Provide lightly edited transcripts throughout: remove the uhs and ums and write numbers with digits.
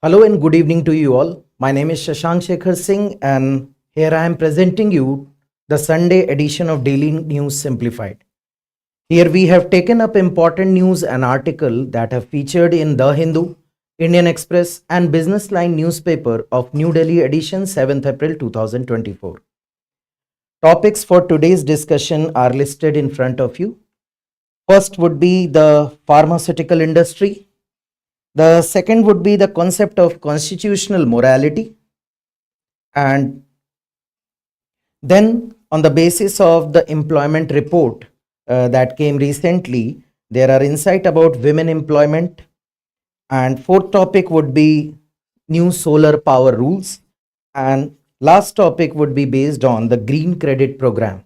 Hello and good evening to you all. My name is Shashank Singh and here I am presenting you the Sunday edition of Daily News Simplified. Here we have taken up important news and article that have featured in The Hindu, Indian Express and Business Line newspaper of New Delhi edition 7th April 2024. Topics for today's discussion are listed in front of you. First would be the pharmaceutical industry. The second would be the concept of constitutional morality. And then, on the basis of the employment report that came recently, there are insight about women employment. And fourth topic would be new solar power rules. And last topic would be based on the green credit program.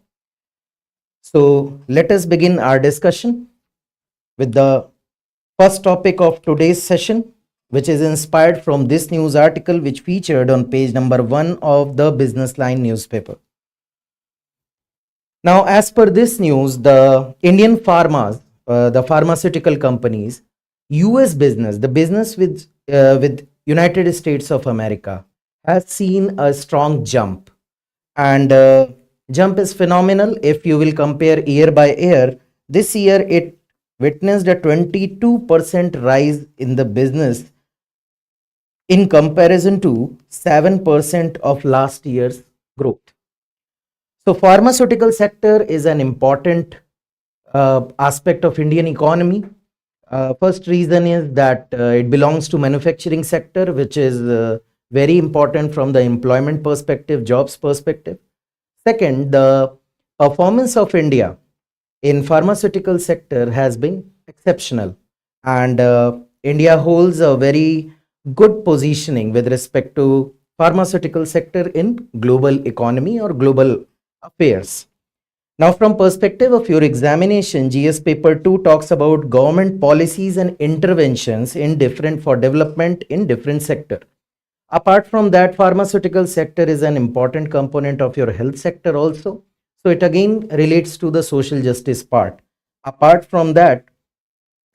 So let us begin our discussion with the first topic of today's session, which is inspired from this news article which featured on page number 1 of the Business Line newspaper. Now, as per this news, the Indian the pharmaceutical companies, US business, the business with United States of America has seen a strong jump, and jump is phenomenal. If you will compare year by year, this year it witnessed a 22% rise in the business in comparison to 7% of last year's growth. So pharmaceutical sector is an important aspect of Indian economy. First reason is that it belongs to manufacturing sector, which is very important from the employment perspective, jobs perspective. Second, the performance of India in pharmaceutical sector has been exceptional, and India holds a very good positioning with respect to pharmaceutical sector in global economy or global affairs. Now, from perspective of your examination, GS paper 2 talks about government policies and interventions in different for development in different sector. Apart from that, pharmaceutical sector is an important component of your health sector also. So it again relates to the social justice part. Apart from that,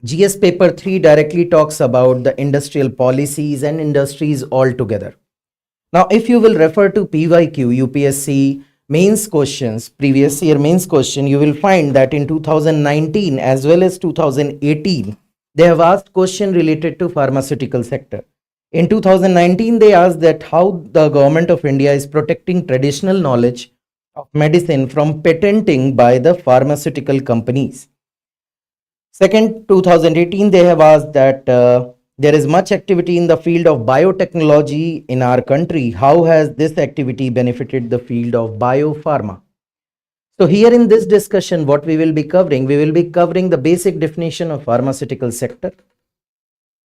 GS paper 3 directly talks about the industrial policies and industries altogether. Now, if you will refer to PYQ, UPSC mains questions, previous year mains question, you will find that in 2019 as well as 2018, they have asked question related to pharmaceutical sector. In 2019, they asked that how the government of India is protecting traditional knowledge of medicine from patenting by the pharmaceutical companies. Second, 2018, they have asked that there is much activity in the field of biotechnology in our country. How has this activity benefited the field of biopharma? So here in this discussion, what we will be covering the basic definition of pharmaceutical sector.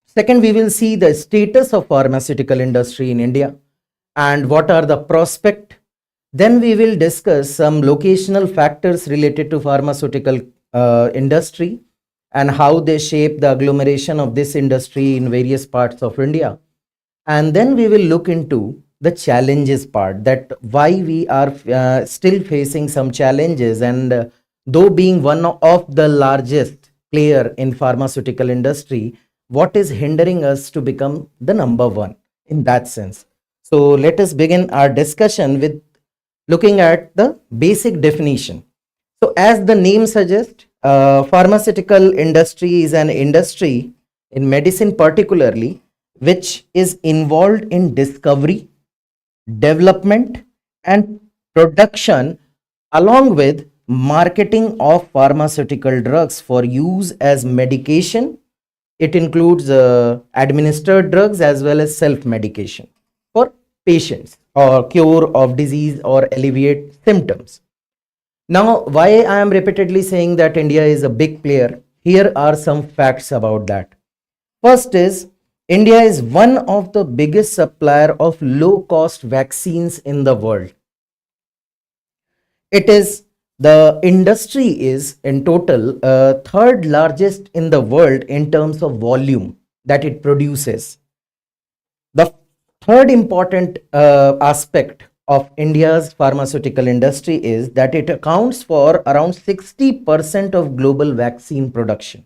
Second, we will see the status of pharmaceutical industry in India and what are the prospects. Then we will discuss some locational factors related to pharmaceutical industry and how they shape the agglomeration of this industry in various parts of India. And then we will look into the challenges part, that why we are still facing some challenges, and though being one of the largest player in pharmaceutical industry, what is hindering us to become the number one in that sense. So let us begin our discussion with looking at the basic definition. So as the name suggests, pharmaceutical industry is an industry in medicine particularly which is involved in discovery, development and production along with marketing of pharmaceutical drugs for use as medication. It includes administered drugs as well as self-medication for patients or cure of disease or alleviate symptoms. Now, why I am repeatedly saying that India is a big player? Here are some facts about that. First is, India is one of the biggest supplier of low-cost vaccines in the world. The industry is in total third largest in the world in terms of volume that it produces. The third important aspect of India's pharmaceutical industry is that it accounts for around 60% of global vaccine production.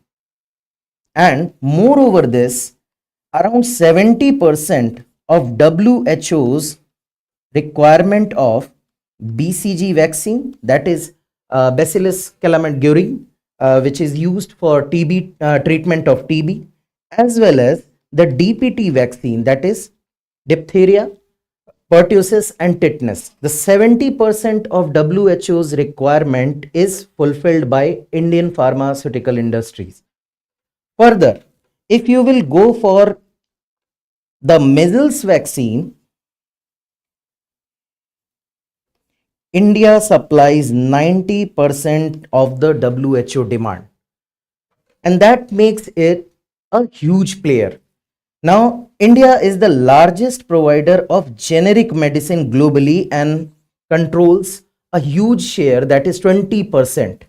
And moreover this, around 70% of WHO's requirement of BCG vaccine, that is Bacillus calmette-guerin, which is used for TB treatment of TB, as well as the DPT vaccine, that is diphtheria, pertussis, and tetanus. The 70% of WHO's requirement is fulfilled by Indian pharmaceutical industries. Further, if you will go for the measles vaccine, India supplies 90% of the WHO demand, and that makes it a huge player. Now, India is the largest provider of generic medicine globally and controls a huge share, that is 20%.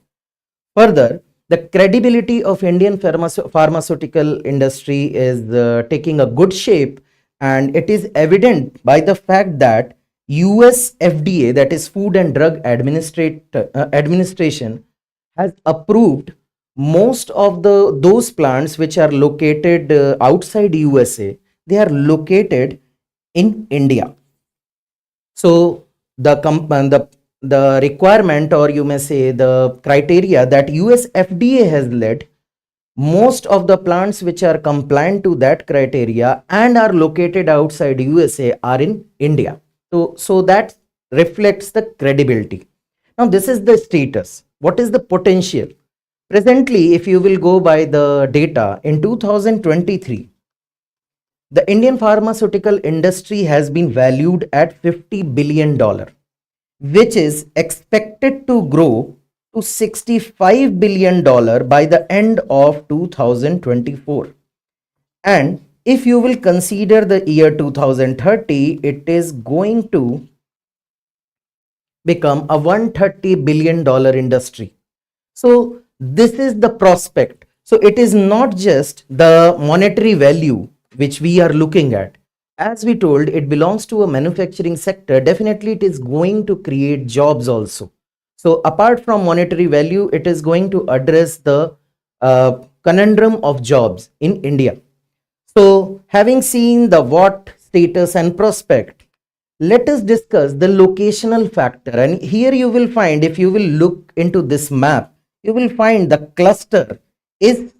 Further, the credibility of Indian pharmaceutical industry is taking a good shape, and it is evident by the fact that US FDA, that is Food and Drug Administration, has approved most of those plants which are located outside USA. They are located in India. So the requirement, or you may say the criteria that US FDA has led, most of the plants which are compliant to that criteria and are located outside USA are in India. So that reflects the credibility. Now this is the status. What is the potential? Presently, if you will go by the data, in 2023, the Indian pharmaceutical industry has been valued at $50 billion, which is expected to grow to $65 billion by the end of 2024. And if you will consider the year 2030, it is going to become a $130 billion industry. So this is the prospect. So it is not just the monetary value which we are looking at. As we told, it belongs to a manufacturing sector. Definitely it is going to create jobs also. So apart from monetary value, it is going to address the conundrum of jobs in India. So having seen the what, status and prospect, let us discuss the locational factor. And here you will find, if you will look into this map, you will find the cluster is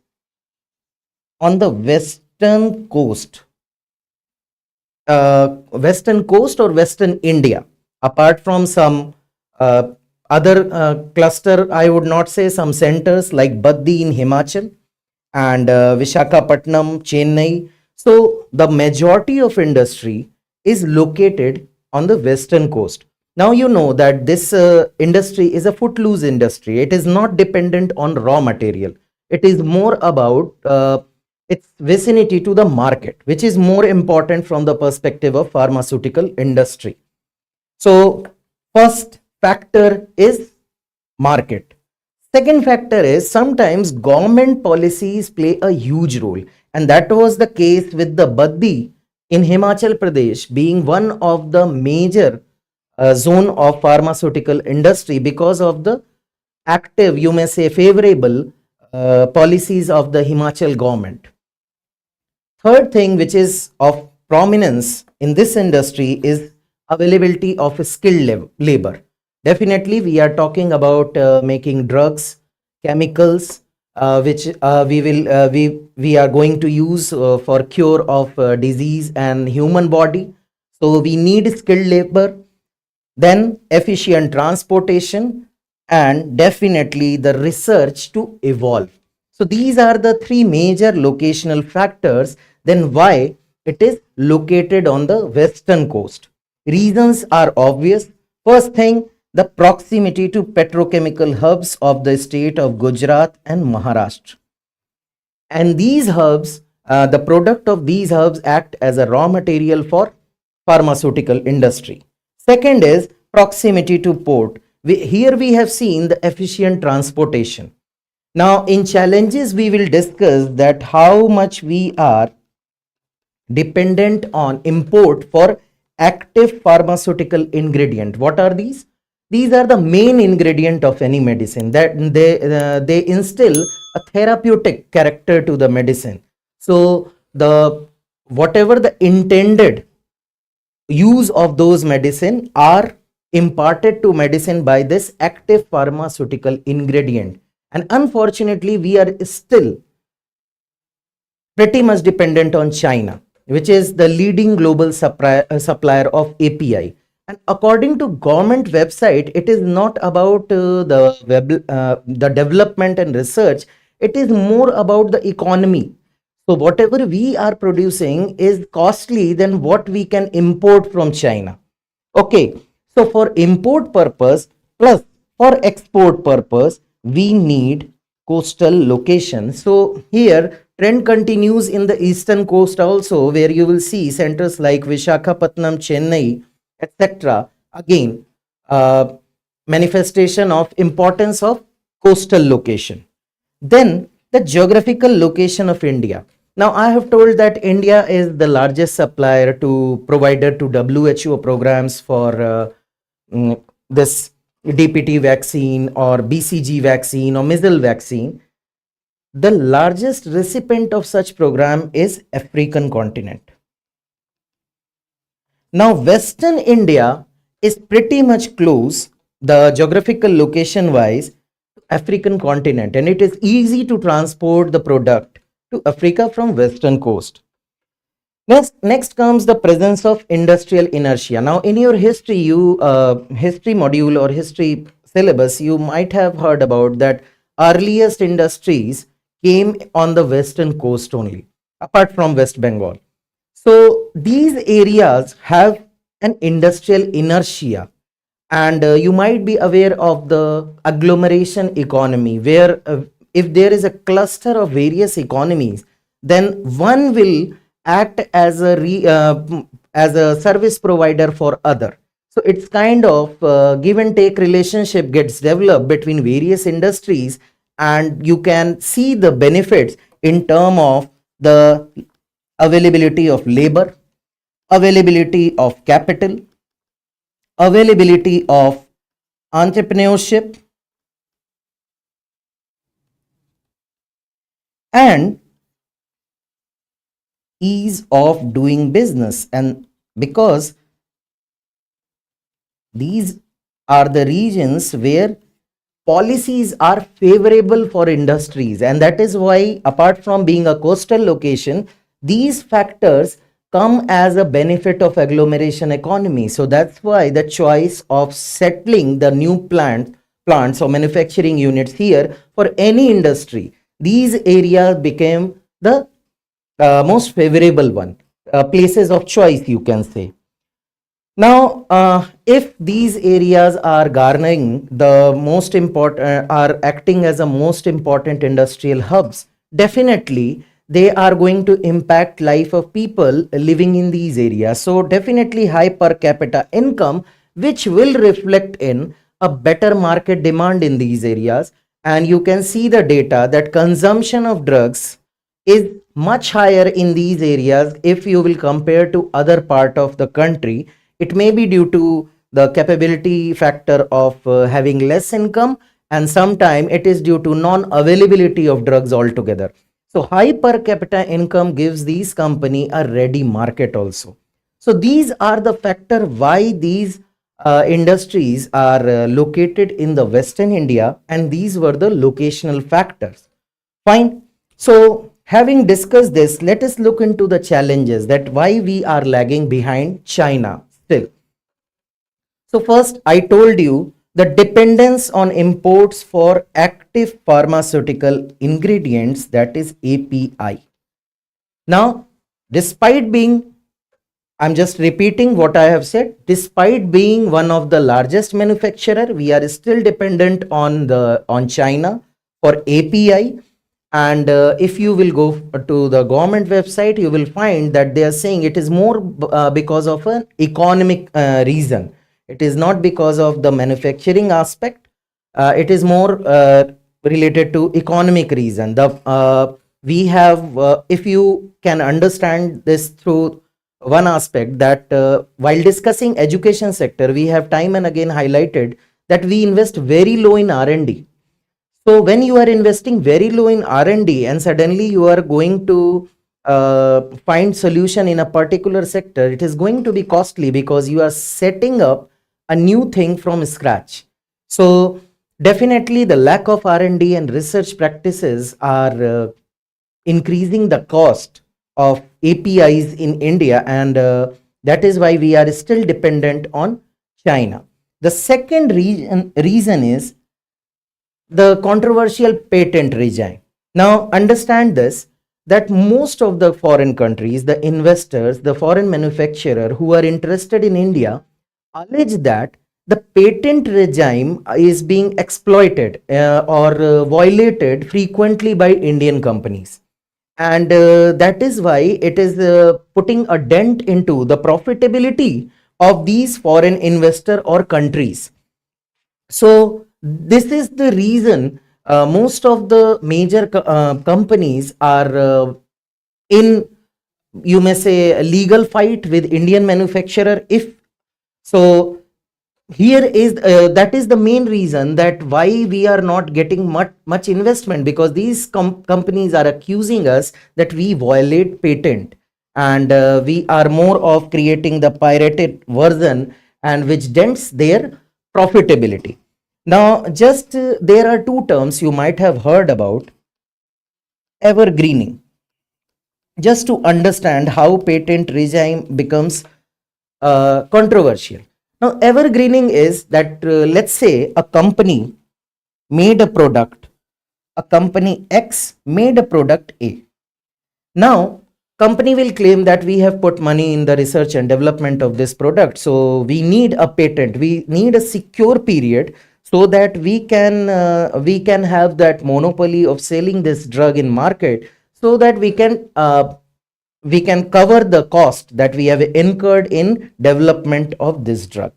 on the western coast or western India. Apart from some other cluster, I would not say, some centers like Baddi in Himachal and Vishakhapatnam, Chennai. So the majority of industry is located on the western coast. Now you know that this industry is a footloose industry. It is not dependent on raw material. It is more about its vicinity to the market, which is more important from the perspective of pharmaceutical industry. So first factor is market. Second factor is sometimes government policies play a huge role, and that was the case with the Baddi in Himachal Pradesh being one of the major zone of pharmaceutical industry because of the active, you may say favorable policies of the Himachal government. Third thing which is of prominence in this industry is availability of skilled labor. Definitely we are talking about making drugs, chemicals, which we are going to use for cure of disease and human body. So we need skilled labor, then efficient transportation, and definitely the research to evolve. So these are the three major locational factors. Then why it is located on the western coast? Reasons are obvious. First thing, the proximity to petrochemical hubs of the state of Gujarat and Maharashtra. And these hubs, the product of these hubs act as a raw material for pharmaceutical industry. Second is proximity to port. Here we have seen the efficient transportation. Now in challenges we will discuss that how much we are dependent on import for active pharmaceutical ingredient. What are these? These are the main ingredient of any medicine, that they instill a therapeutic character to the medicine. So the whatever the intended use of those medicine are imparted to medicine by this active pharmaceutical ingredient. And unfortunately, we are still pretty much dependent on China, which is the leading global supplier of API. And according to government website, it is not about the development and research. It is more about the economy. So whatever we are producing is costly than what we can import from China. Okay, so for import purpose plus for export purpose, we need coastal location. So here trend continues in the eastern coast also, where you will see centers like Vishakhapatnam, Chennai, etc. Again, uh, manifestation of importance of coastal location. Then the geographical location of India. Now I have told that India is the largest supplier to provider to WHO programs for this DPT vaccine or BCG vaccine or measles vaccine. The largest recipient of such program is African continent. Now Western India is pretty much close, the geographical location wise, African continent, and it is easy to transport the product to Africa from western coast. Next comes the presence of industrial inertia. Now, in your history, history module or history syllabus, you might have heard about that earliest industries came on the western coast only, apart from West Bengal. So these areas have an industrial inertia, and you might be aware of the agglomeration economy, where if there is a cluster of various economies, then one will act as as a service provider for other. So it's kind of give and take relationship gets developed between various industries, and you can see the benefits in term of the availability of labor, availability of capital, availability of entrepreneurship, and ease of doing business. And because these are the regions where policies are favorable for industries, and that is why, apart from being a coastal location, these factors come as a benefit of agglomeration economy. So that's why the choice of settling the new plants or manufacturing units here for any industry, these areas became the most favorable one, places of choice, you can say. Now, if these areas are garnering the most important, are acting as a most important industrial hubs, definitely they are going to impact life of people living in these areas. So definitely high per capita income, which will reflect in a better market demand in these areas. And you can see the data that consumption of drugs is much higher in these areas if you will compare to other part of the country. It may be due to the capability factor of having less income, and sometime it is due to non availability of drugs altogether. So high per capita income gives these company a ready market also. So these are the factor why these industries are located in the western India, and these were the locational factors. Fine. So having discussed this, let us look into the challenges that why we are lagging behind China still. So first, I told you the dependence on imports for active pharmaceutical ingredients, that is API. Now, despite being, I'm just repeating what I have said, despite being one of the largest manufacturer, we are still dependent on China for API. And if you will go to the government website, you will find that they are saying it is more because of an economic reason. It is not because of the manufacturing aspect. It is more related to economic reason. We have, if you can understand this through one aspect, that while discussing education sector, we have time and again highlighted that we invest very low in R&D. So when you are investing very low in R&D and suddenly you are going to find solution in a particular sector, it is going to be costly because you are setting up a new thing from scratch. So definitely the lack of R&D and research practices are increasing the cost of APIs in India, and that is why we are still dependent on China. The second reason is the controversial patent regime. Now, understand this, that most of the foreign countries, the investors, the foreign manufacturer who are interested in India, allege that the patent regime is being exploited or violated frequently by Indian companies. And that is why it is putting a dent into the profitability of these foreign investor or countries. So this is the reason most of the major companies are in, you may say, a legal fight with Indian manufacturer. If so, here is that is the main reason that why we are not getting much investment, because these companies are accusing us that we violate patent, and we are more of creating the pirated version, and which dents their profitability. Now, just there are two terms you might have heard about: evergreening. Just to understand how patent regime becomes controversial. Now, evergreening is that let's say a company made a product, a company X made a product A. Now, company will claim that we have put money in the research and development of this product, so we need a patent, we need a secure period, so that we can have that monopoly of selling this drug in market, so that we can cover the cost that we have incurred in development of this drug.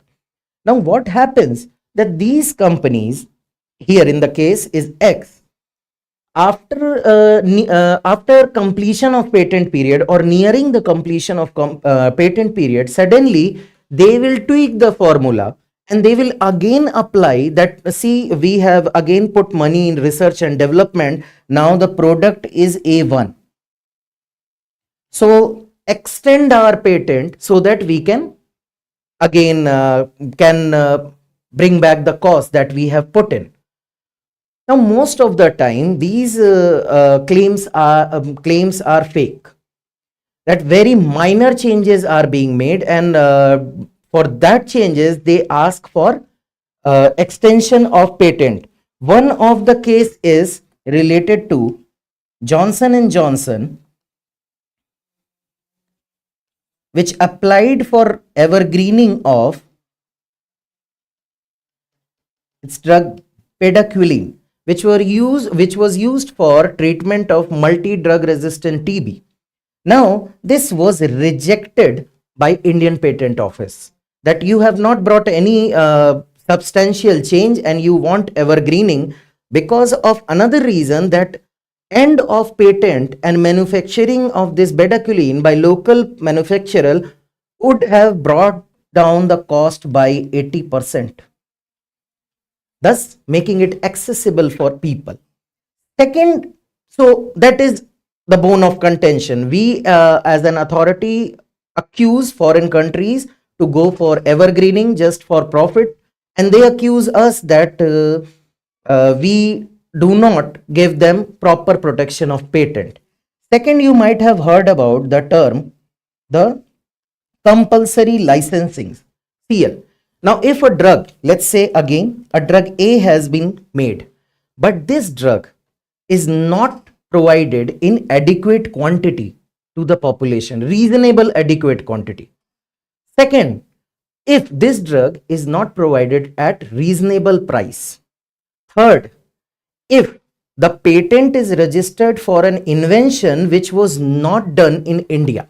Now, what happens that these companies, here in the case is X, after completion of patent period or nearing the completion of patent period, suddenly they will tweak the formula and they will again apply that, see, we have again put money in research and development, now the product is A1, so extend our patent so that we can again bring back the cost that we have put in. Now, most of the time these claims are fake, that very minor changes are being made, and for that changes they ask for extension of patent. One of the case is related to Johnson and Johnson, which applied for evergreening of its drug pedaquilin, which was used for treatment of multi-drug resistant TB. Now, this was rejected by Indian Patent Office, that you have not brought any substantial change and you want evergreening, because of another reason, that end of patent and manufacturing of this bedaquiline by local manufacturer would have brought down the cost by 80%, thus making it accessible for people. Second, so that is the bone of contention. We as an authority accuse foreign countries to go for evergreening just for profit, and they accuse us that we do not give them proper protection of patent. Second, you might have heard about the term the compulsory licensing, CL. Now, if a drug, let's say again, a drug A has been made, but this drug is not provided in adequate quantity to the population, reasonable adequate quantity. Second, if this drug is not provided at reasonable price. Third, if the patent is registered for an invention which was not done in India.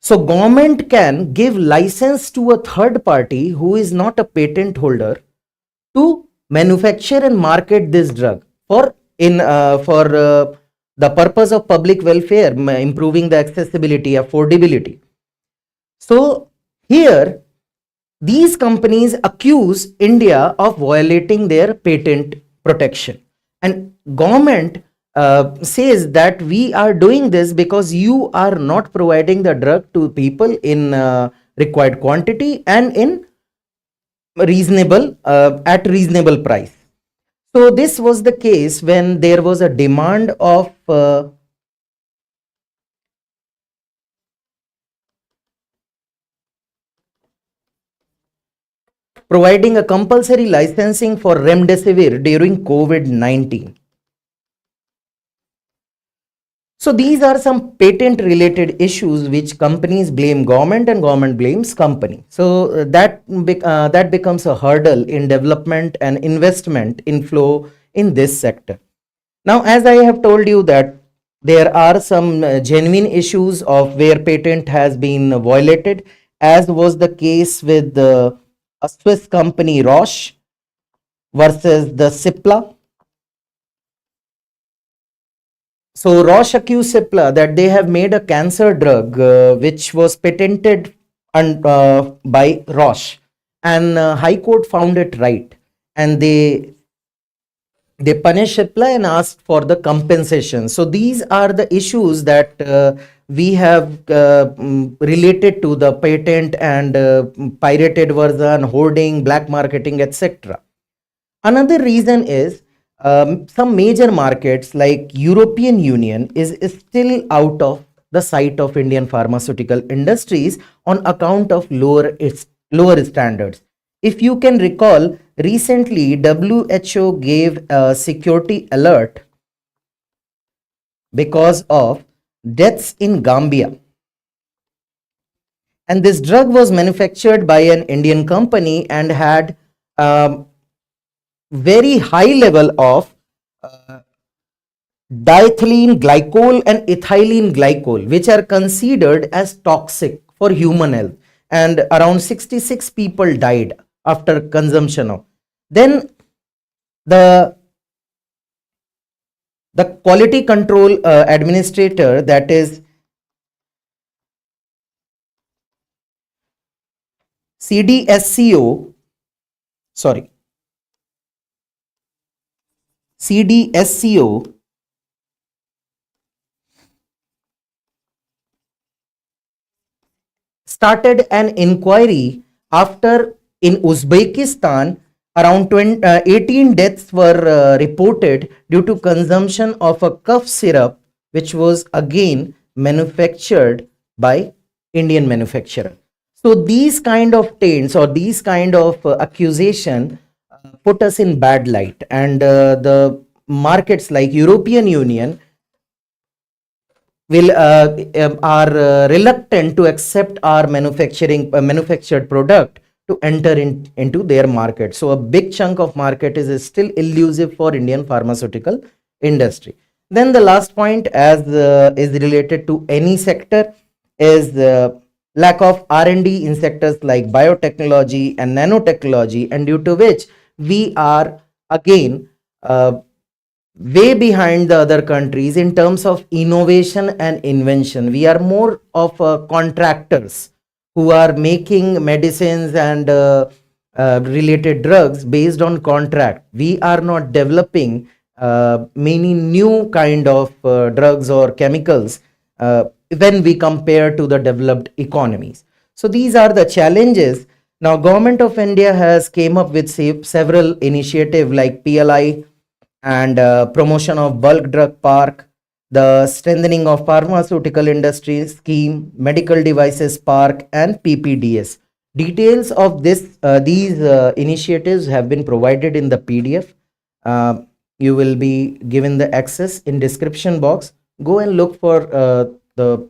So government can give license to a third party who is not a patent holder to manufacture and market this drug for the purpose of public welfare, improving the accessibility, affordability. So here these companies accuse India of violating their patent protection, and government says that we are doing this because you are not providing the drug to people in required quantity and in reasonable at reasonable price. So this was the case when there was a demand of providing a compulsory licensing for remdesivir during COVID-19. So these are some patent related issues which companies blame government and government blames company. So that becomes a hurdle in development and investment inflow in this sector. Now, as I have told you that there are some genuine issues of where patent has been violated, as was the case with a Swiss company Roche versus the Cipla. So Roche accused Cipla that they have made a cancer drug which was patented by Roche, and High Court found it right, and they punished Cipla and asked for the compensation. So these are the issues that we have related to the patent and pirated version, hoarding, black marketing, etc. Another reason is some major markets like European Union is still out of the sight of Indian pharmaceutical industries on account of lower standards. If you can recall, recently WHO gave a security alert because of deaths in Gambia. And this drug was manufactured by an Indian company and had very high level of diethylene glycol and ethylene glycol, which are considered as toxic for human health. And around 66 people died after consumption of. Then the quality control administrator, that is CDSCO, sorry, CDSCO started an inquiry after in Uzbekistan around 18 deaths were reported due to consumption of a cough syrup which was again manufactured by Indian manufacturer. So these kind of taints or these kind of accusation put us in bad light, and the markets like European Union will are reluctant to accept our manufactured product to enter into their market. So a big chunk of market is still elusive for Indian pharmaceutical industry. Then the last point, as is related to any sector, is lack of R&D in sectors like biotechnology and nanotechnology, and due to which we are again way behind the other countries in terms of innovation and invention. We are more of contractors who are making medicines and related drugs based on contract. We are not developing many new kind of drugs or chemicals when we compare to the developed economies. So these are the challenges. Now Government of India has came up with several initiatives like PLI and promotion of bulk drug park, the strengthening of pharmaceutical industry scheme, medical devices park, and PPDS. Details of these initiatives have been provided in the PDF. You will be given the access in description box. Go and look for the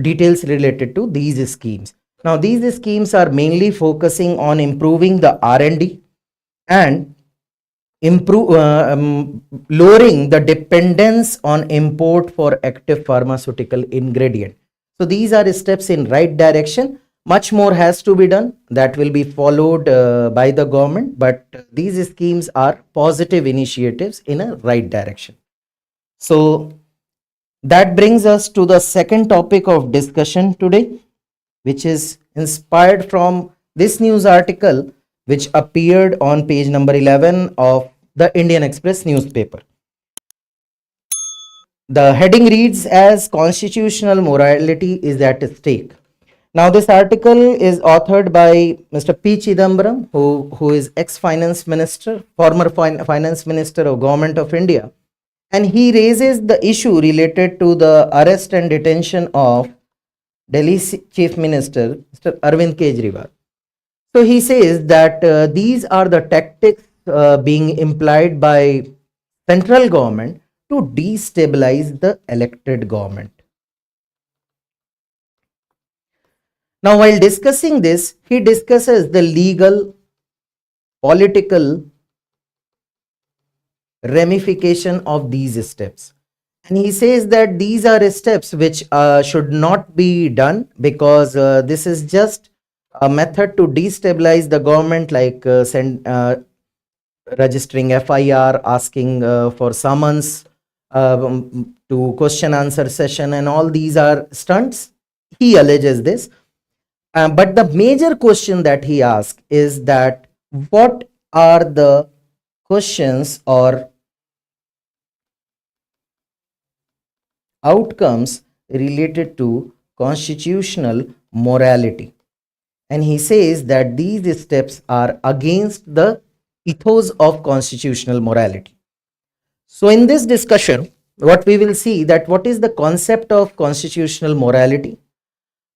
details related to these schemes. Now these schemes are mainly focusing on improving the R&D and lowering the dependence on import for active pharmaceutical ingredient. So these are steps in right direction. Much more has to be done that will be followed by the government, but these schemes are positive initiatives in a right direction. So that brings us to the second topic of discussion today, which is inspired from this news article which appeared on page number 11 of the Indian Express newspaper. The heading reads as constitutional morality is at stake. Now, this article is authored by Mr. P. Chidambaram, who is ex-finance minister, former finance minister of Government of India. And he raises the issue related to the arrest and detention of Delhi Chief Minister, Mr. Arvind Kejriwal. So he says that these are the tactics being implied by central government to destabilize the elected government. Now, while discussing this, he discusses the legal, political ramification of these steps. And he says that these are steps which should not be done, because this is just a method to destabilize the government, like registering FIR, asking for summons to question answer session, and all these are stunts. He alleges this. But the major question that he asks is that what are the questions or outcomes related to constitutional morality. And he says that these steps are against the ethos of constitutional morality. So in this discussion, what we will see that what is the concept of constitutional morality,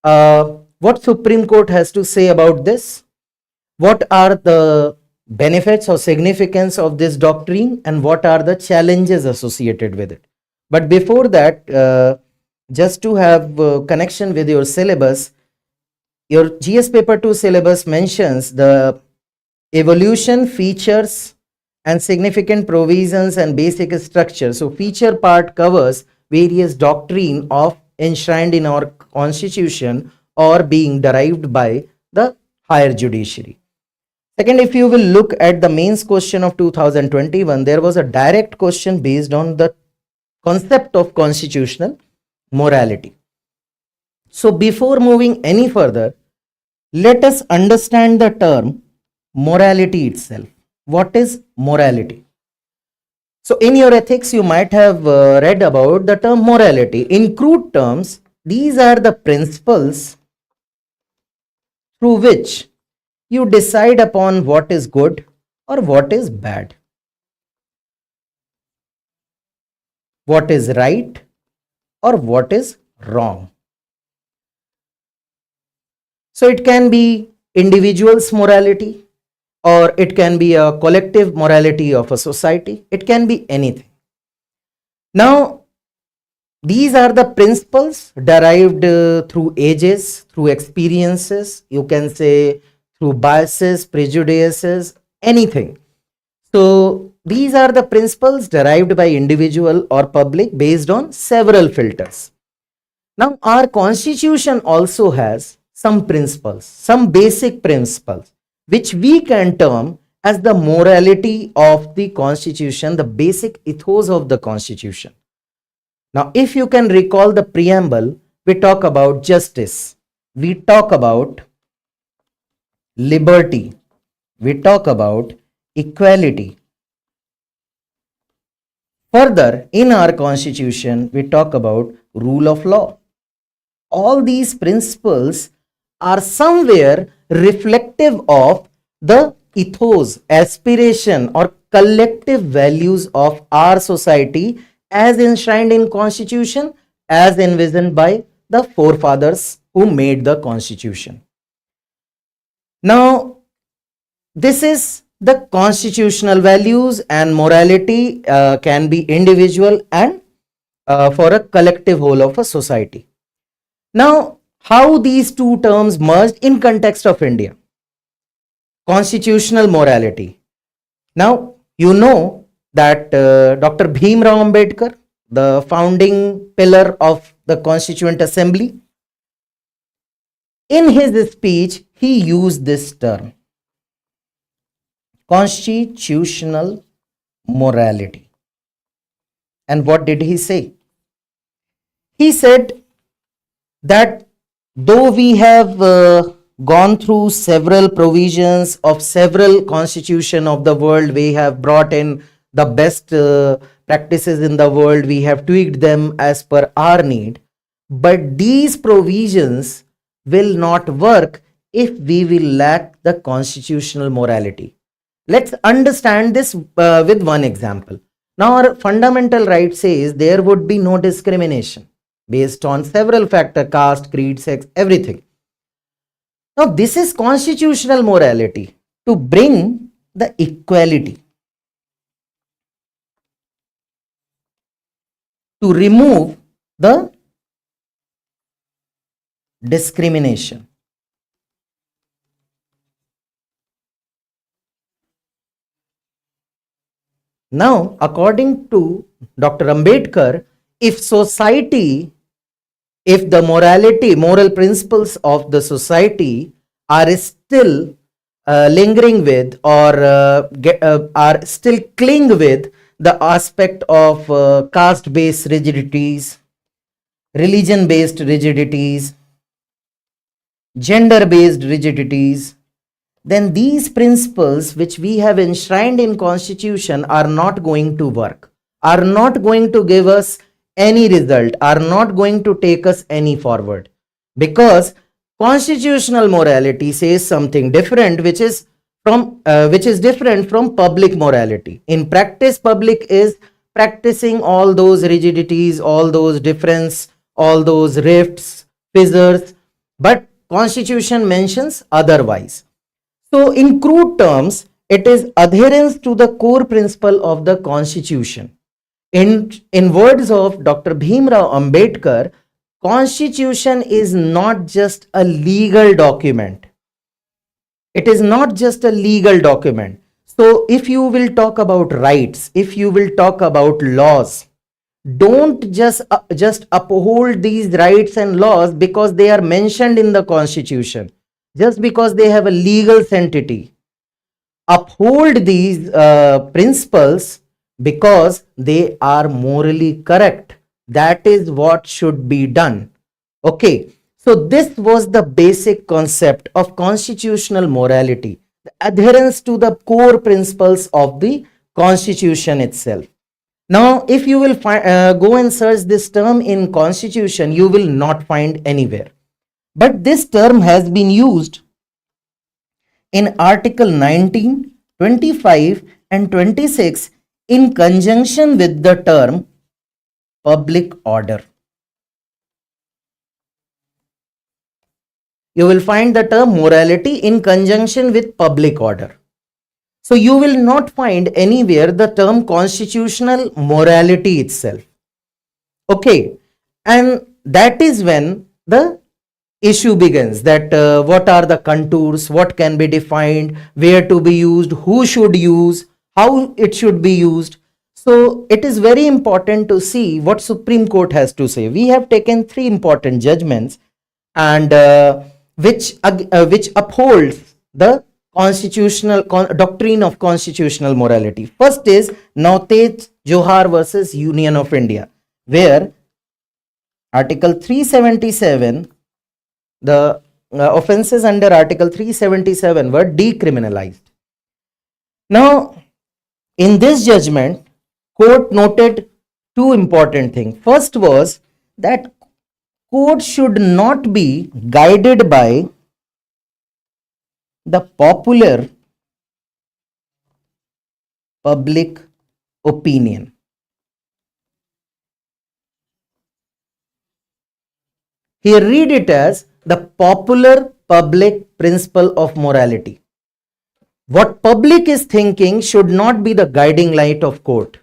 what Supreme Court has to say about this, what are the benefits or significance of this doctrine, and what are the challenges associated with it. But before that, just to have connection with your syllabus, your GS paper 2 syllabus mentions the evolution, features, and significant provisions and basic structure. So feature part covers various doctrine of enshrined in our constitution or being derived by the higher judiciary. Second, if you will look at the mains question of 2021, there was a direct question based on the concept of constitutional morality. So before moving any further, let us understand the term morality itself. What is morality? So in your ethics, you might have read about the term morality. In crude terms, these are the principles through which you decide upon what is good or what is bad, what is right or what is wrong. So it can be individual's morality, or it can be a collective morality of a society. It can be anything. Now, these are the principles derived through ages, through experiences, you can say through biases, prejudices, anything. So these are the principles derived by individual or public based on several filters. Now, our constitution also has some principles, some basic principles, which we can term as the morality of the constitution, the basic ethos of the constitution. Now, if you can recall the preamble, we talk about justice, we talk about liberty, we talk about equality. Further, in our constitution, we talk about rule of law. All these principles are somewhere reflective of the ethos, aspiration, or collective values of our society as enshrined in constitution, as envisioned by the forefathers who made the constitution. Now, this is the constitutional values, and morality can be individual and for a collective whole of a society. Now, how these two terms merged in context of India? Constitutional morality. Now, you know that Dr. Bhim Rao Ambedkar, the founding pillar of the Constituent Assembly, in his speech, he used this term, constitutional morality. And what did he say? He said that though we have gone through several provisions of several constitution of the world, we have brought in the best practices in the world, we have tweaked them as per our need. But these provisions will not work if we will lack the constitutional morality. Let's understand this with one example. Now, our fundamental right says there would be no discrimination based on several factors: caste, creed, sex, everything. Now, this is constitutional morality to bring the equality, to remove the discrimination. Now, according to Dr. Ambedkar, if society, if the moral principles of the society are still lingering with, or are still cling with the aspect of caste-based rigidities, religion-based rigidities, gender-based rigidities, then these principles which we have enshrined in constitution are not going to work, are not going to give us any result, are not going to take us any forward, because constitutional morality says something different, which is different from public morality. In practice, public is practicing all those rigidities, all those difference, all those rifts, fissures, but constitution mentions otherwise. So in crude terms, it is adherence to the core principle of the constitution. In words of Dr. Bhimrao Ambedkar, constitution is not just a legal document. It is not just a legal document. So if you will talk about rights, if you will talk about laws, don't just uphold these rights and laws because they are mentioned in the constitution, just because they have a legal sanctity. Uphold these principles because they are morally correct. That is what should be done. Okay, so this was the basic concept of constitutional morality, the adherence to the core principles of the constitution itself. Now, if you will go and search this term in constitution, you will not find anywhere. But this term has been used in Article 19, 25 and 26 in conjunction with the term public order. You will find the term morality in conjunction with public order. So you will not find anywhere the term constitutional morality itself. Okay, and that is when the issue begins, that what are the contours, what can be defined, where to be used, who should use, how it should be used. So it is very important to see what Supreme Court has to say. We have taken 3 important judgments, and which upholds the constitutional doctrine of constitutional morality. First is Nautej Johar versus Union of India, where Article 377, the offences under Article 377 were decriminalized. Now, in this judgment, court noted 2 important things. First was that court should not be guided by the popular public opinion. Here read it as the popular public principle of morality. What public is thinking should not be the guiding light of court.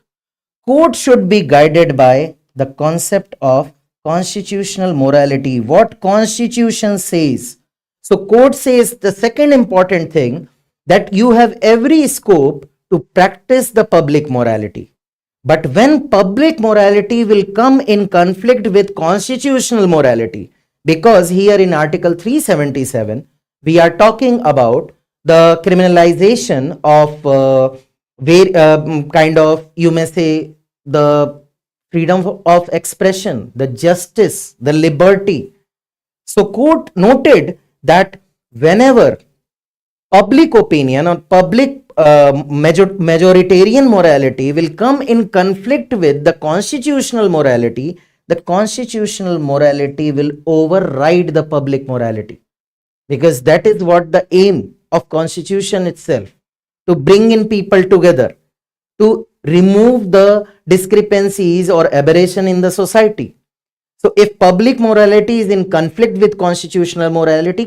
Court should be guided by the concept of constitutional morality, what constitution says. So court says the second important thing, that you have every scope to practice the public morality. But when public morality will come in conflict with constitutional morality, because here in Article 377, we are talking about the criminalization of kind of, you may say, the freedom of expression, the justice, the liberty. So court noted that whenever public opinion or public majoritarian morality will come in conflict with the constitutional morality, the constitutional morality will override the public morality, because that is what the aim of constitution itself, to bring in people together, to remove the discrepancies or aberration in the society. So if public morality is in conflict with constitutional morality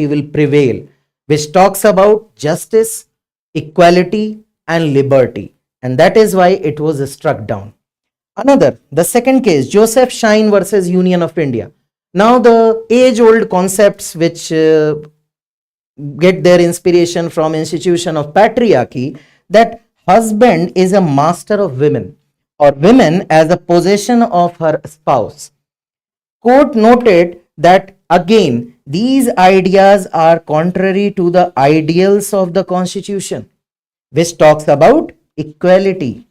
will prevail, which talks about justice, equality, and liberty. And that is why it was struck down. Another, the second case, Joseph Shine versus Union of India. Now the age-old concepts which get their inspiration from institution of patriarchy, that husband is a master of women, or women as a possession of her spouse. Court noted that again these ideas are contrary to the ideals of the constitution, which talks about equality.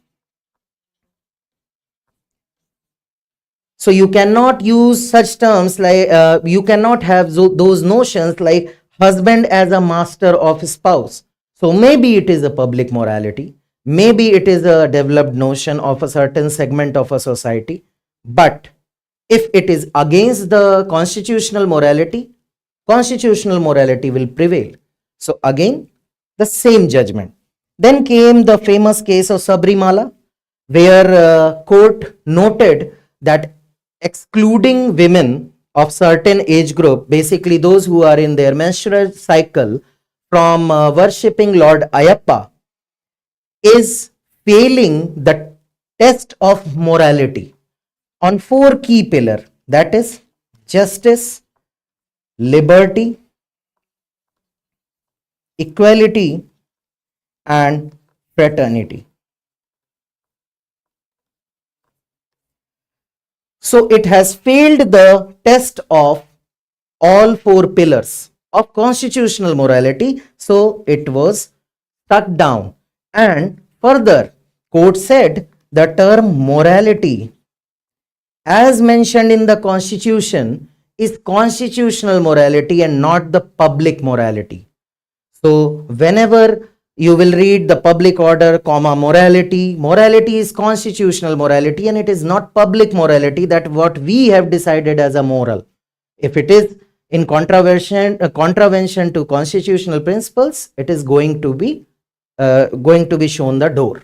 So you cannot use such terms like you cannot have those notions like husband as a master of spouse. So maybe it is a public morality, maybe it is a developed notion of a certain segment of a society, but if it is against the constitutional morality will prevail. So again, the same judgment. Then came the famous case of Sabrimala, where court noted that excluding women of certain age group, basically those who are in their menstrual cycle, from worshipping Lord Ayappa is failing the test of morality on four key pillars, that is justice, liberty, equality, and fraternity. So it has failed the test of all four pillars of constitutional morality, so it was struck down. And further, court said the term morality, as mentioned in the constitution, is constitutional morality and not the public morality. So whenever you will read the public order, morality is constitutional morality and it is not public morality, that what we have decided as a moral. If it is in contravention to constitutional principles, it is going to be shown the door.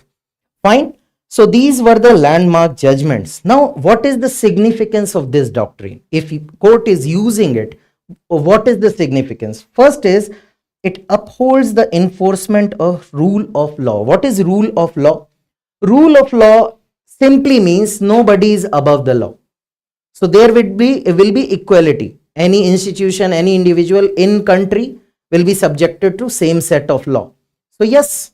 Fine. So these were the landmark judgments. Now, what is the significance of this doctrine? If court is using it, what is the significance? First is, it upholds the enforcement of rule of law. What is rule of law? Rule of law simply means nobody is above the law. So there will be equality. Any institution, any individual in country will be subjected to same set of law. So yes,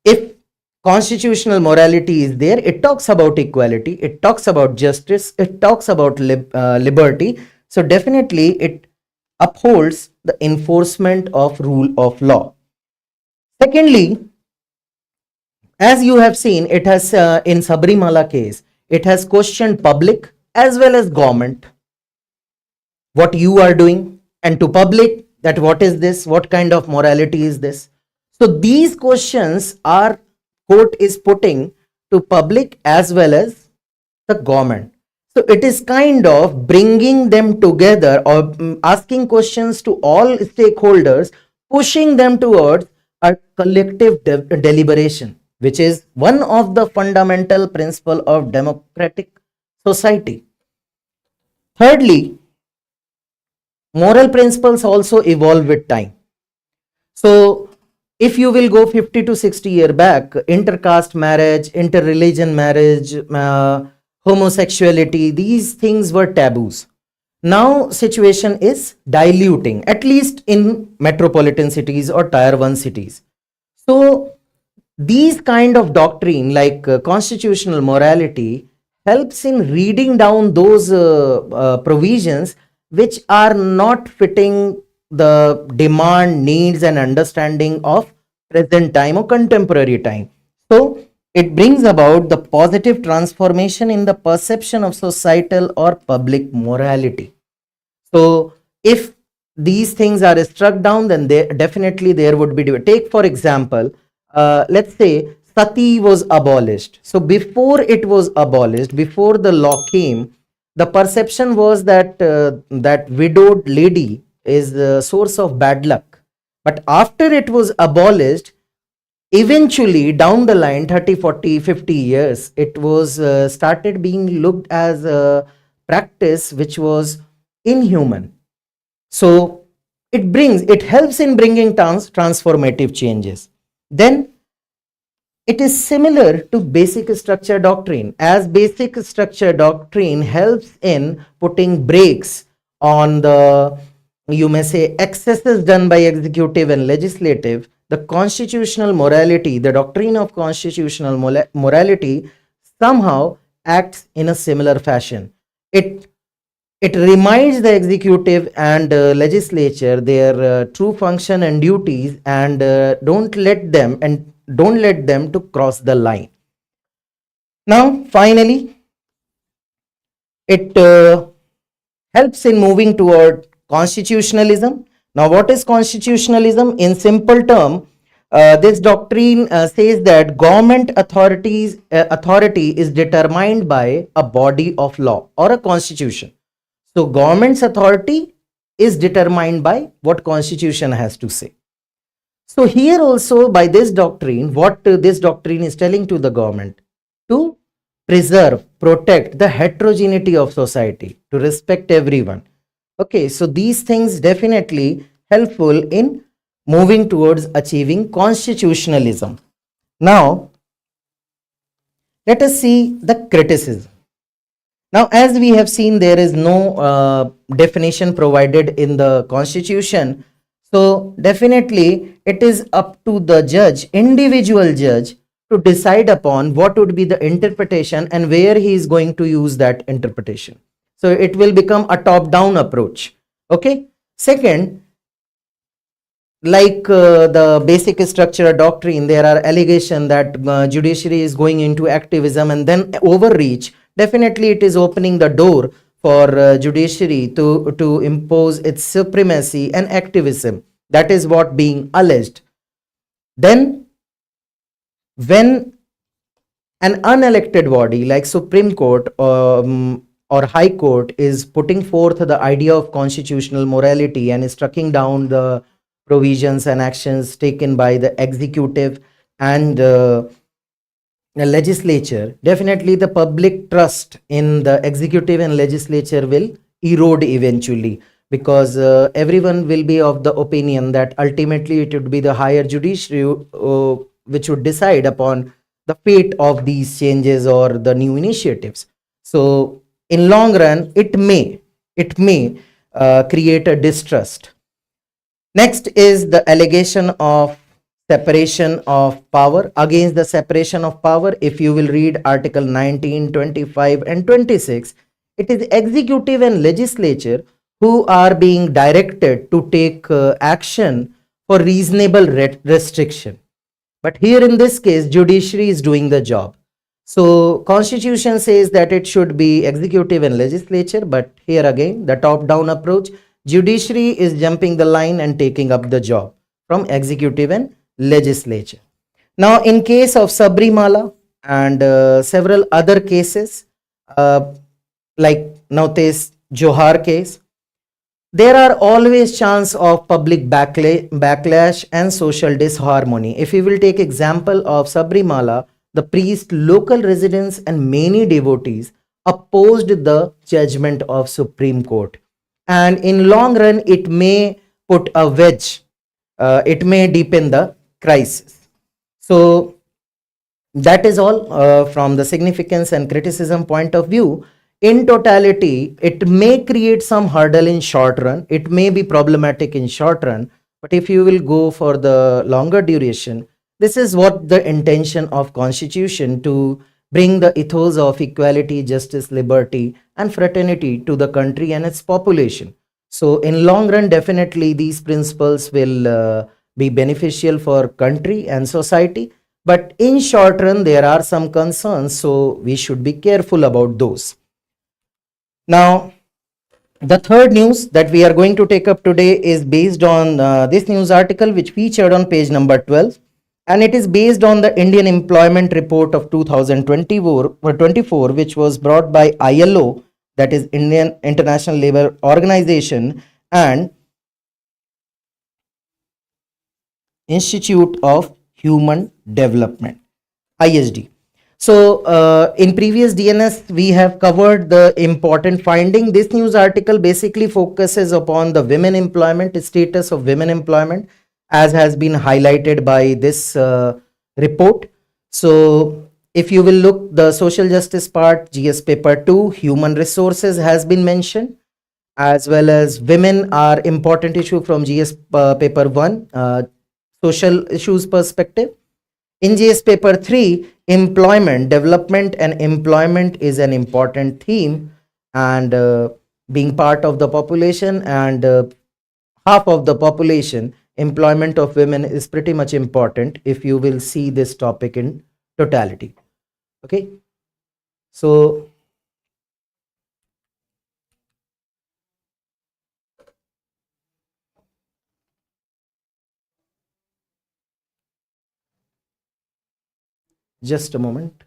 if constitutional morality is there, it talks about equality, it talks about justice, it talks about liberty. So definitely it upholds the enforcement of rule of law. Secondly, as you have seen, it has in Sabrimala case, it has questioned public as well as government what you are doing, and to public that what is this, what kind of morality is this. So these questions are court is putting to public as well as the government. So it is kind of bringing them together or asking questions to all stakeholders, pushing them towards a collective deliberation, which is one of the fundamental principles of democratic society. Thirdly, moral principles also evolve with time. So if you will go 50 to 60 years back, intercaste marriage, interreligion marriage, homosexuality, these things were taboos. Now situation is diluting, at least in metropolitan cities or tier 1 cities. So these kind of doctrine like constitutional morality helps in reading down those provisions which are not fitting the demand, needs and understanding of present time or contemporary time. So it brings about the positive transformation in the perception of societal or public morality. So if these things are struck down, then definitely there would be debate. Take for example, let's say sati was abolished. So before it was abolished, before the law came, the perception was that that widowed lady is the source of bad luck. But after it was abolished, eventually down the line 30, 40, 50 years, it was started being looked as a practice which was inhuman. So it helps in bringing transformative changes. Then it is similar to basic structure doctrine, as basic structure doctrine helps in putting brakes on the, you may say, excesses done by executive and legislative. The constitutional morality, the doctrine of constitutional morality somehow acts in a similar fashion. It reminds the executive and legislature their true function and duties, and don't let them to cross the line. Now finally, it helps in moving toward constitutionalism. Now what is constitutionalism? In simple term, this doctrine says that government authority is determined by a body of law or a constitution. So government's authority is determined by what constitution has to say. So here also, by this doctrine, what this doctrine is telling to the government, to preserve, protect the heterogeneity of society, to respect everyone. Okay, so these things definitely helpful in moving towards achieving constitutionalism. Now, let us see the criticism. Now, as we have seen, there is no definition provided in the constitution. So definitely it is up to the judge, individual judge, to decide upon what would be the interpretation and where he is going to use that interpretation. So it will become a top-down approach. Okay. Second, like the basic structure doctrine, there are allegations that judiciary is going into activism and then overreach. Definitely it is opening the door for judiciary to impose its supremacy and activism. That is what being alleged. Then when an unelected body like Supreme Court or High Court is putting forth the idea of constitutional morality and is striking down the provisions and actions taken by the executive and the legislature, definitely the public trust in the executive and legislature will erode eventually, because everyone will be of the opinion that ultimately it would be the higher judiciary which would decide upon the fate of these changes or the new initiatives. So in long run, it may create a distrust. Next is the allegation of separation of power. Against the separation of power, if you will read Article 19, 25 and 26, it is executive and legislature who are being directed to take action for reasonable restriction. But here in this case, judiciary is doing the job. So constitution says that it should be executive and legislature, but here again, the top-down approach, judiciary is jumping the line and taking up the job from executive and legislature. Now, in case of Sabrimala and several other cases, like Naute's Johar case, there are always chance of public backlash and social disharmony. If we will take example of Sabrimala, the priest, local residents and many devotees opposed the judgment of Supreme Court. And in long run, it may put a wedge, it may deepen the crisis. So that is all from the significance and criticism point of view. In totality, it may create some hurdle in short run. It may be problematic in short run, but if you will go for the longer duration, this is what the intention of Constitution, to bring the ethos of equality, justice, liberty and fraternity to the country and its population. So in long run, definitely these principles will be beneficial for country and society. But in short run, there are some concerns, so we should be careful about those. Now, The third news that we are going to take up today is based on this news article which featured on page number 12, and it is based on the Indian Employment Report of 2024, which was brought by ILO, that is Indian International Labour Organization, and Institute of Human Development, ISD. So, in previous DNS, we have covered the important finding. This news article basically focuses upon the women employment, status of women employment, as has been highlighted by this report. So, if you will look, the social justice part, GS paper 2, human resources has been mentioned, as well as women are important issue from GS paper 1, social issues perspective. In GS paper 3, employment, development and employment is an important theme, and being part of the population and half of the population, employment of women is pretty much important if you will see this topic in totality. Okay. So, just a moment.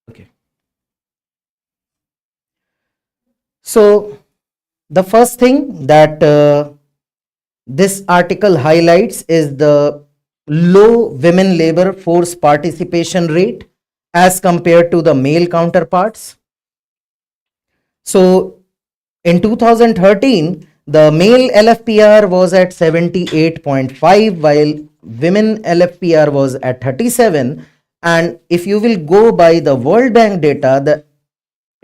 Okay. So, the first thing that this article highlights is the low women labor force participation rate as compared to the male counterparts. So, in 2013, the male LFPR was at 78.5, while women LFPR was at 37. And if you will go by the World Bank data, the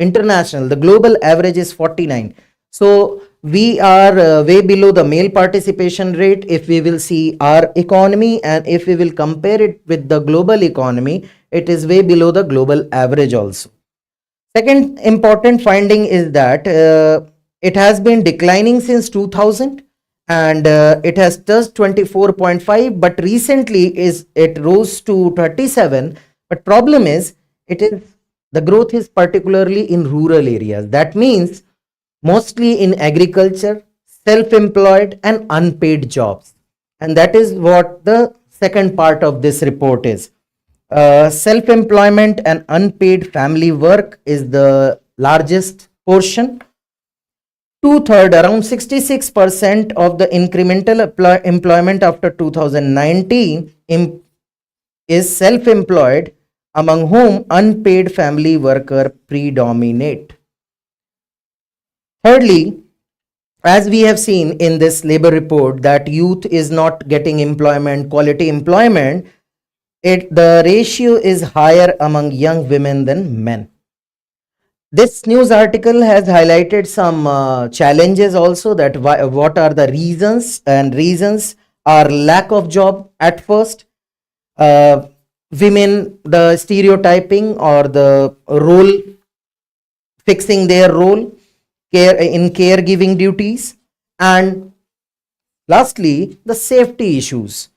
international, the global average is 49. So we are way below the male participation rate if we will see our economy, and if we will compare it with the global economy, it is way below the global average also. Second important finding is that it has been declining since 2000, and it has touched 24.5, but recently it rose to 37. But problem is, the growth is particularly in rural areas. That means mostly in agriculture, self-employed and unpaid jobs. And that is what the second part of this report is. Self-employment and unpaid family work is the largest portion. Two-thirds, around 66% of the incremental employment after 2019 is self-employed, among whom unpaid family worker predominate. Thirdly, as we have seen in this labor report that youth is not getting employment, quality employment, the ratio is higher among young women than men. This news article has highlighted some challenges also, that what are the reasons, and reasons are lack of job at first, women, the stereotyping or the role, fixing their role, in caregiving duties, and lastly the safety issues.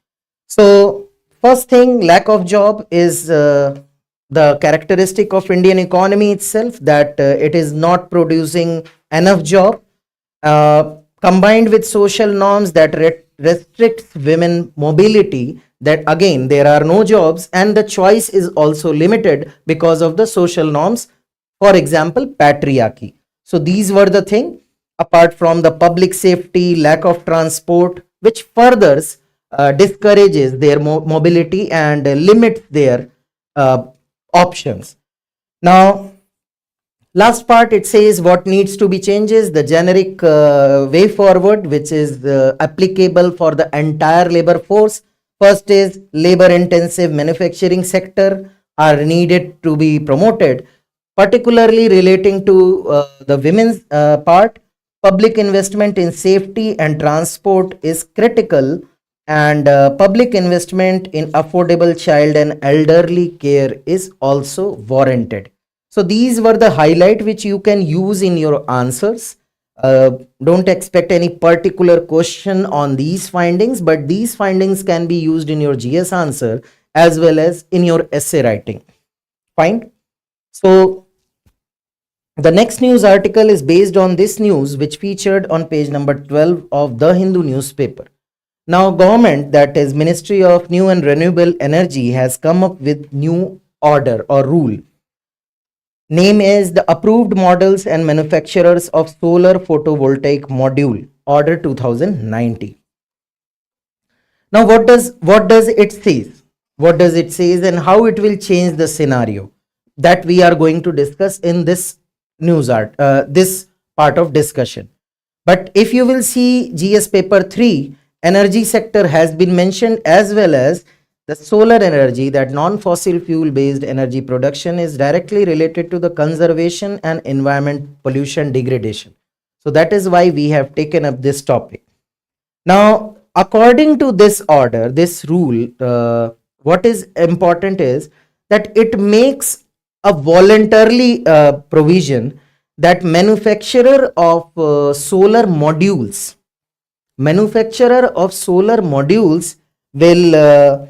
So first thing, lack of job is the characteristic of Indian economy itself, that it is not producing enough job, combined with social norms that restricts women mobility, that again there are no jobs and the choice is also limited because of the social norms, for example patriarchy. So these were the thing, apart from the public safety, lack of transport, which furthers discourages their mobility and limits their options. Now, last part, it says what needs to be changes, the generic way forward, which is applicable for the entire labor force. First is labor intensive manufacturing sector are needed to be promoted, particularly relating to the women's part. Public investment in safety and transport is critical, and public investment in affordable child and elderly care is also warranted. So these were the highlight which you can use in your answers. Don't expect any particular question on these findings, but these findings can be used in your GS answer as well as in your essay writing. Fine. So the next news article is based on this news, which featured on page number 12 of the Hindu newspaper. Now, government, that is Ministry of New and Renewable Energy, has come up with new order or rule. Name is the approved models and manufacturers of solar photovoltaic module, order 2090. Now, what does it says? What does it says and how it will change the scenario that we are going to discuss in this this part of discussion. But if you will see GS paper 3, energy sector has been mentioned, as well as the solar energy, that non-fossil fuel based energy production is directly related to the conservation and environment pollution degradation. So that is why we have taken up this topic. Now, according to this order, this rule, what is important is that it makes a voluntarily provision that manufacturer of solar modules will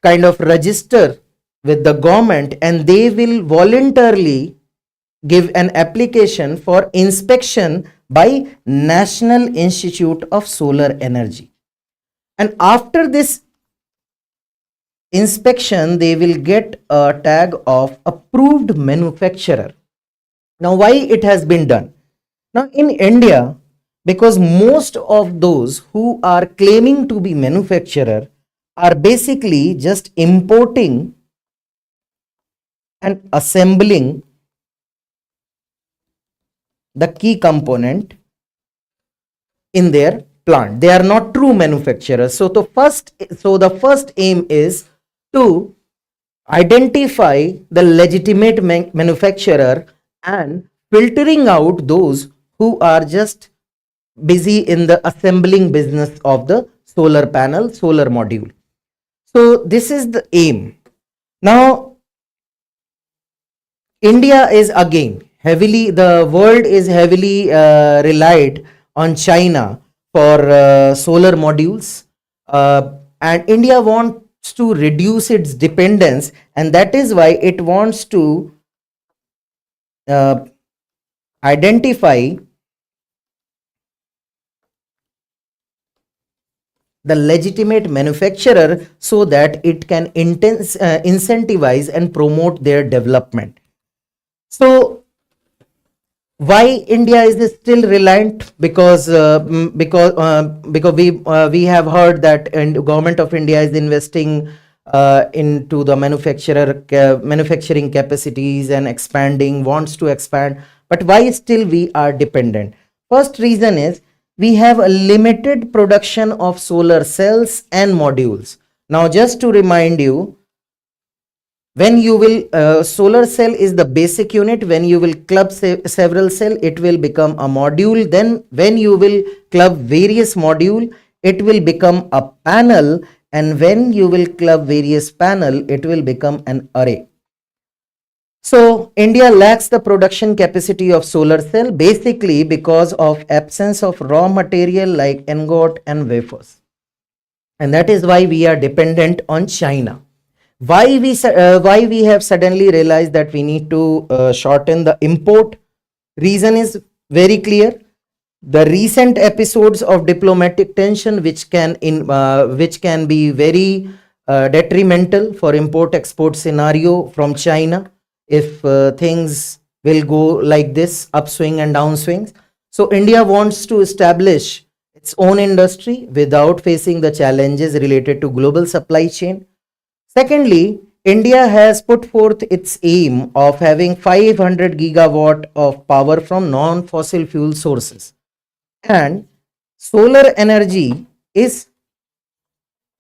kind of register with the government, and they will voluntarily give an application for inspection by National Institute of Solar Energy. And after this inspection, they will get a tag of approved manufacturer. Now, why it has been done? Now, in India, because most of those who are claiming to be manufacturer are basically just importing and assembling the key component in their plant. They are not true manufacturers. So the first aim is to identify the legitimate manufacturer and filtering out those who are just busy in the assembling business of the solar panel, solar module. So this is the aim. Now, India is again the world is heavily relied on China for solar modules, and India wants to reduce its dependence, and that is why it wants to identify the legitimate manufacturer so that it can incentivize and promote their development. So why India is still reliant? Because we have heard that government of India is investing into the manufacturing capacities and wants to expand. But why still we are dependent? First reason is we have a limited production of solar cells and modules. Now, just to remind you, when you will solar cell is the basic unit. When you will club several cell, it will become a module. Then when you will club various module, it will become a panel, and when you will club various panel, it will become an array. So India lacks the production capacity of solar cell, basically because of absence of raw material like ingot and wafers, and that is why we are dependent on China. Why we have suddenly realized that we need to shorten the import? Reason is very clear. The recent episodes of diplomatic tension, which can be very detrimental for import export scenario from China if things will go like this, upswing and downswings. So India wants to establish its own industry without facing the challenges related to global supply chain. Secondly, India has put forth its aim of having 500 gigawatt of power from non-fossil fuel sources, and solar energy is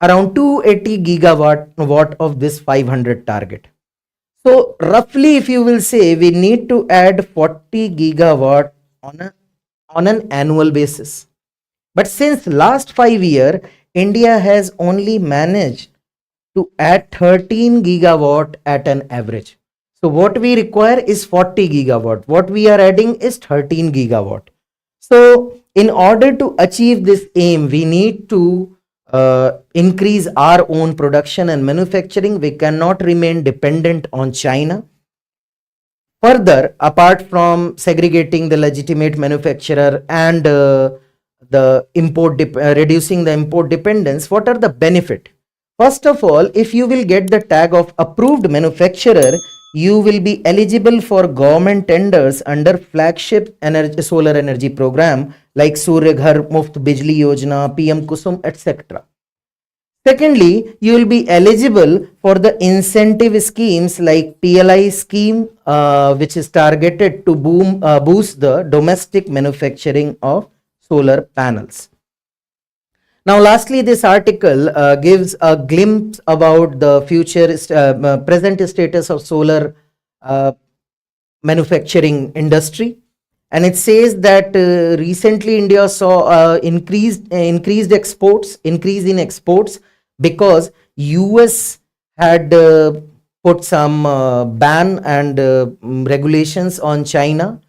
around 280 gigawatt of this 500 target. So roughly, if you will say, we need to add 40 gigawatt on an annual basis. But since last 5 years, India has only managed to add 13 gigawatt at an average. So what we require is 40 gigawatt. What we are adding is 13 gigawatt. So in order to achieve this aim, we need to increase our own production and manufacturing. We cannot remain dependent on China. Further, apart from segregating the legitimate manufacturer and reducing the import dependence, what are the benefit? First of all, if you will get the tag of approved manufacturer, you will be eligible for government tenders under flagship solar energy program like Surya Ghar Muft Bijli Yojana, PM Kusum, etc. Secondly, you will be eligible for the incentive schemes like PLI scheme, which is targeted to boost the domestic manufacturing of solar panels. Now, lastly, this article gives a glimpse about the present status of solar uh, manufacturing industry, and it says that recently India saw increase in exports because US had put some ban and regulations on China.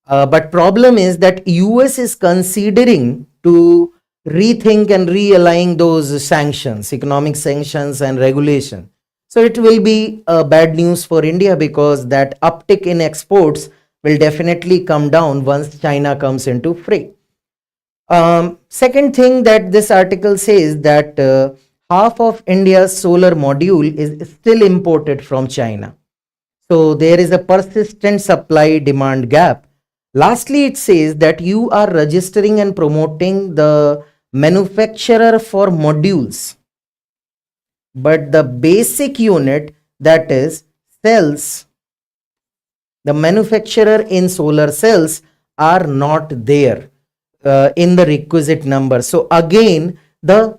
But problem is that US is considering to rethink and realign those sanctions, economic sanctions and regulation. So it will be bad news for India because that uptick in exports will definitely come down once China comes into fray. Second thing that this article says that half of India's solar module is still imported from China. So there is a persistent supply demand gap. Lastly, it says that you are registering and promoting the manufacturer for modules, but the basic unit, that is cells, the manufacturer in solar cells, are not there in the requisite number. So again, the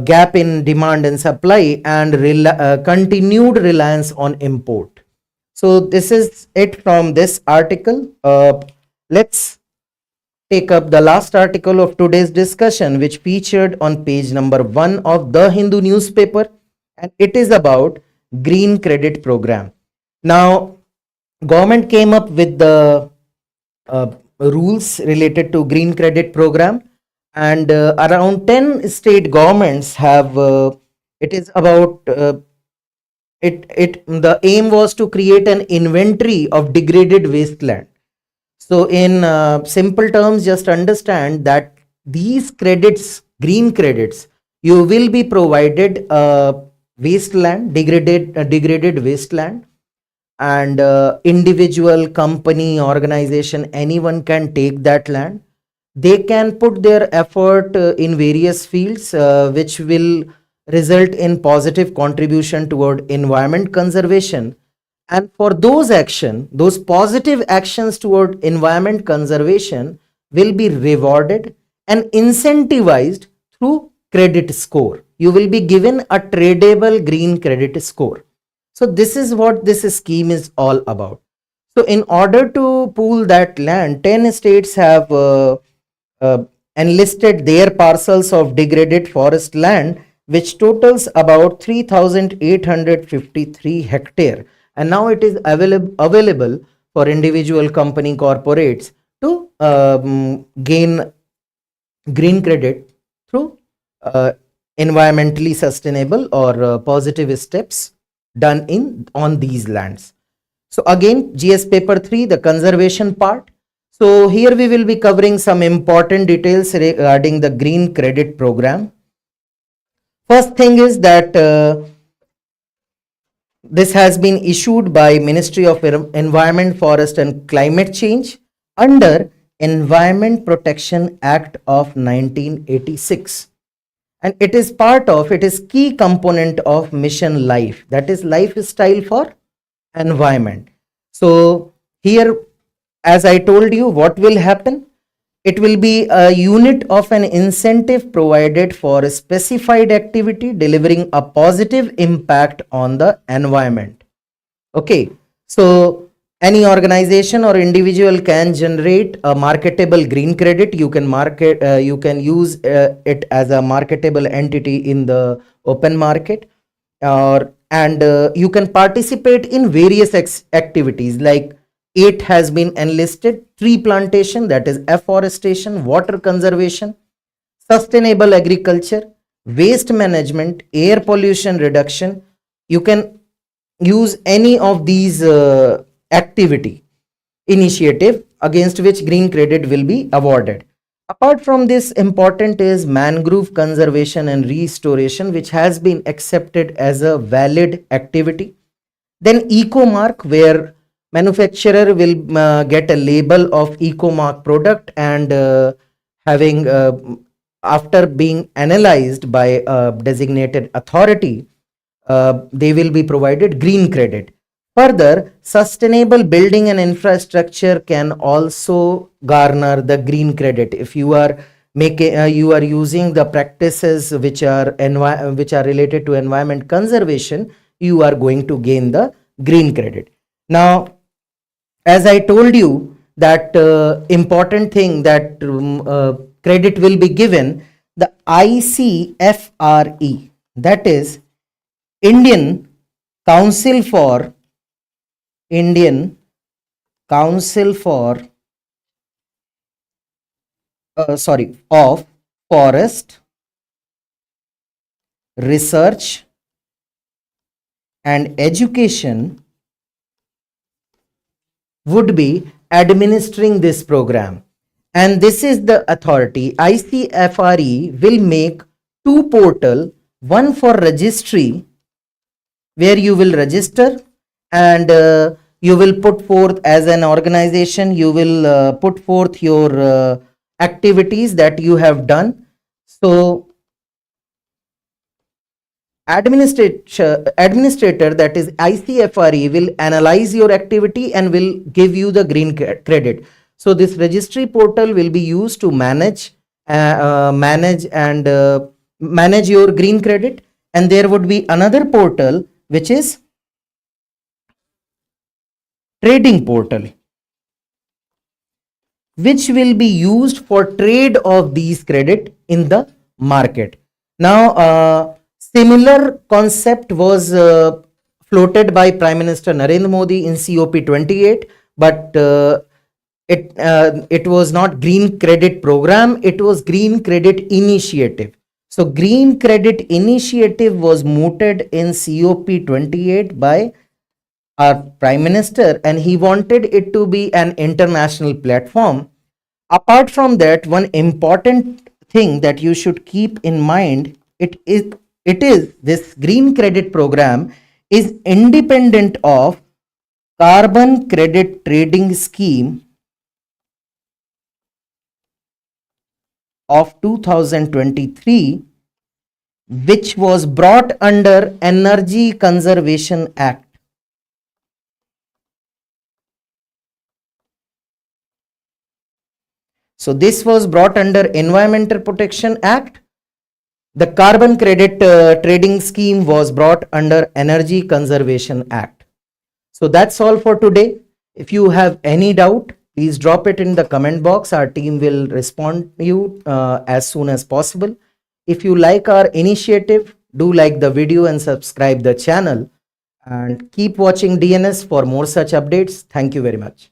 gap in demand and supply and continued reliance on import. So this is it from this article. Let's take up the last article of today's discussion, which featured on page number 1 of the Hindu newspaper, and it is about green credit program. Now, government came up with the rules related to green credit program, and around 10 state governments have it is about the aim was to create an inventory of degraded wasteland. So in simple terms, just understand that these credits, green credits, you will be provided wasteland, degraded wasteland, and individual, company, organization, anyone can take that land. They can put their effort in various fields, which will result in positive contribution toward environment conservation. And for those positive actions toward environment conservation will be rewarded and incentivized through credit score. You will be given a tradable green credit score. So this is what this scheme is all about. So in order to pool that land, 10 states have enlisted their parcels of degraded forest land, which totals about 3,853 hectare, and now it is available for individual, company, corporates to gain green credit through environmentally sustainable or positive steps done on these lands. So again, GS paper 3, the conservation part. So here we will be covering some important details regarding the green credit program. First thing is that this has been issued by Ministry of Environment, Forest and Climate Change under Environment Protection Act of 1986. And it is key component of Mission Life, that is lifestyle for environment. So here, as I told you, what will happen? It will be a unit of an incentive provided for a specified activity delivering a positive impact on the environment. Okay, so any organization or individual can generate a marketable green credit. You can use it as a marketable entity in the open market, and you can participate in various activities like 8 has been enlisted: tree plantation, that is afforestation, water conservation, sustainable agriculture, waste management, air pollution reduction. You can use any of these activity initiative against which green credit will be awarded. Apart from this, important is mangrove conservation and restoration, which has been accepted as a valid activity. Then eco mark, where manufacturer will get a label of eco mark product, and having after being analyzed by a designated authority, they will be provided green credit. Further, sustainable building and infrastructure can also garner the green credit. If you are making, you are using the practices which are related to environment conservation, you are going to gain the green credit. Now, as I told you, that important thing that credit will be given, the ICFRE, that is Indian Council for of Forest Research and Education would be administering this program, and this is the authority. ICFRE will make two portal, one for registry, where you will register, and you will put forth as an organization, you will put forth your activities that you have done. So administrator, that is ICFRE, will analyze your activity and will give you the green credit. So this registry portal will be used to manage your green credit. And there would be another portal, which is trading portal, which will be used for trade of these credit in the market. Now, similar concept was floated by Prime Minister Narendra Modi in COP28, but it was not green credit program, it was green credit initiative. So green credit initiative was mooted in COP28 by our Prime Minister, and he wanted it to be an international platform. Apart from that, one important thing that you should keep in mind, it is this green credit program is independent of carbon credit trading scheme of 2023, which was brought under Energy Conservation Act. So this was brought under Environmental Protection Act. The carbon credit trading scheme was brought under Energy Conservation Act. So that's all for today. If you have any doubt, please drop it in the comment box. Our team will respond to you as soon as possible. If you like our initiative, do like the video and subscribe the channel, and keep watching DNS for more such updates. Thank you very much.